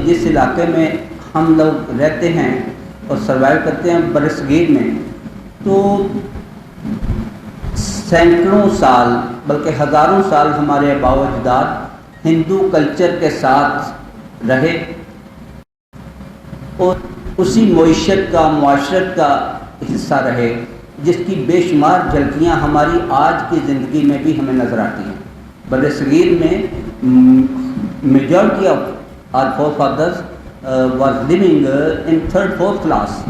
جس علاقے میں ہم لوگ رہتے ہیں اور سروائیو کرتے ہیں برصغیر میں، تو سینکڑوں سال بلکہ ہزاروں سال ہمارے آباء و اجداد ہندو کلچر کے ساتھ رہے اور اسی معیشت کا معاشرت کا حصہ رہے، جس کی بے شمار جھلکیاں ہماری آج کی زندگی میں بھی ہمیں نظر آتی ہیں۔ برصغیر میں majority of our forefathers was living in third fourth class,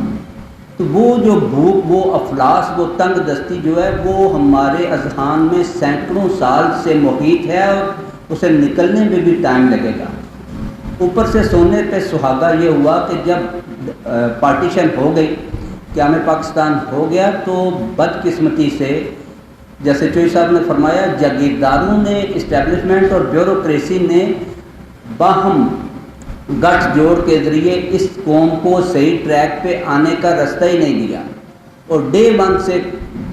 تو وہ جو بھوک، وہ افلاس، وہ تنگ دستی جو ہے وہ ہمارے اذہان میں سینکڑوں سال سے محیط ہے اور اسے نکلنے میں بھی ٹائم لگے گا۔ اوپر سے سونے پہ سہاگا یہ ہوا کہ جب پارٹیشن ہو گئی، قیام پاکستان ہو گیا، تو بدقسمتی سے جیسے چوئی صاحب نے فرمایا، جاگیرداروں نے، اسٹیبلشمنٹ اور بیوروکریسی نے باہم گٹھ جوڑ کے ذریعے اس قوم کو صحیح ٹریک پہ آنے کا رستہ ہی نہیں دیا اور ڈے ون سے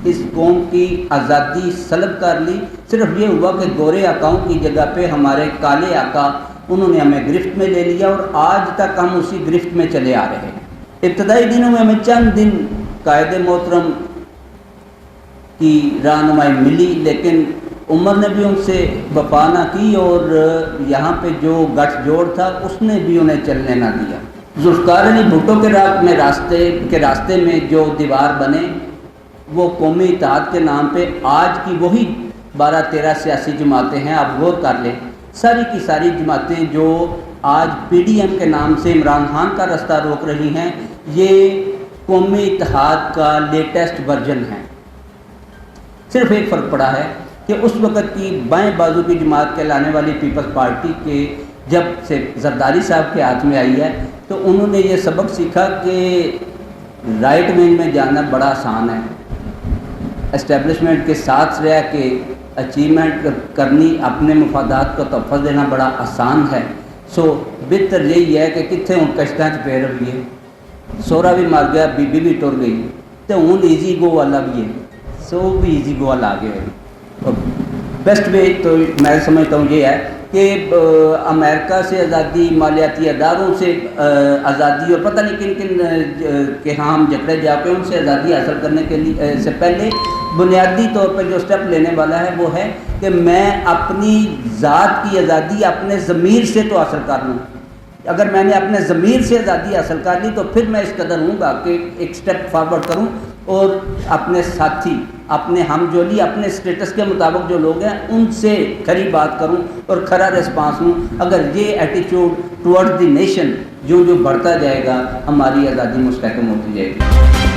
اس قوم کی آزادی سلب کر لی۔ صرف یہ ہوا کہ گورے آقاؤں کی جگہ پہ ہمارے کالے آقا، انہوں نے ہمیں گرفت میں لے لیا اور آج تک ہم اسی گرفت میں چلے آ رہے ہیں۔ ابتدائی دنوں میں ہمیں چند دن قائد محترم کی رہنمائی ملی، لیکن عمر نے بھی ان سے وفا نہ کی اور یہاں پہ جو گٹھ جوڑ تھا اس نے بھی انہیں چلنے نہ دیا۔ ذوالفقار علی بھٹو کے راستے میں جو دیوار بنے، وہ قومی اتحاد کے نام پہ آج کی وہی 12-13 سیاسی جماعتیں ہیں۔ آپ غور کر لیں، ساری کی ساری جماعتیں جو آج پی ڈی ایم کے نام سے عمران خان کا راستہ روک رہی ہیں، یہ قومی اتحاد کا لیٹسٹ ورژن ہے۔ صرف ایک فرق پڑا ہے کہ اس وقت کی بائیں بازو کی جماعت کہلانے والی پیپلز پارٹی کے جب سے زرداری صاحب کے ہاتھ میں آئی ہے، تو انہوں نے یہ سبق سیکھا کہ رائٹ ونگ میں جانا بڑا آسان ہے، اسٹیبلشمنٹ کے ساتھ رہ کے اچیومنٹ کرنی، اپنے مفادات کو تحفظ دینا بڑا آسان ہے۔ سو بہتر یہی ہے کہ کتنے ہوں کشتاں چ پے رہیے، سورا بھی مر گیا، بیبی بھی ٹر گئی، تو ہوں ایزی گو والا بھی ہے، سو بھی ایزی گو والا آگے ہوئے۔ بیسٹ وے تو میں سمجھتا ہوں یہ ہے کہ امریکہ سے آزادی، مالیاتی اداروں سے آزادی اور پتہ نہیں کن کن کے ہاں ہم جکڑے جا کے ان سے آزادی حاصل کرنے کے لیے سے پہلے بنیادی طور پر جو سٹیپ لینے والا ہے وہ ہے کہ میں اپنی ذات کی آزادی اپنے ضمیر سے تو حاصل کر لوں۔ اگر میں نے اپنے ضمیر سے آزادی حاصل کر لی تو پھر میں اس قدر ہوں گا کہ ایک سٹیپ فارورڈ کروں اور اپنے ساتھی، اپنے ہم جولی، اپنے سٹیٹس کے مطابق جو لوگ ہیں ان سے کھری بات کروں اور کھرا ریسپانس لوں۔ اگر یہ ایٹیٹیوڈ ٹورڈ دی نیشن جو بڑھتا جائے گا، ہماری آزادی مستحکم ہوتی جائے گی۔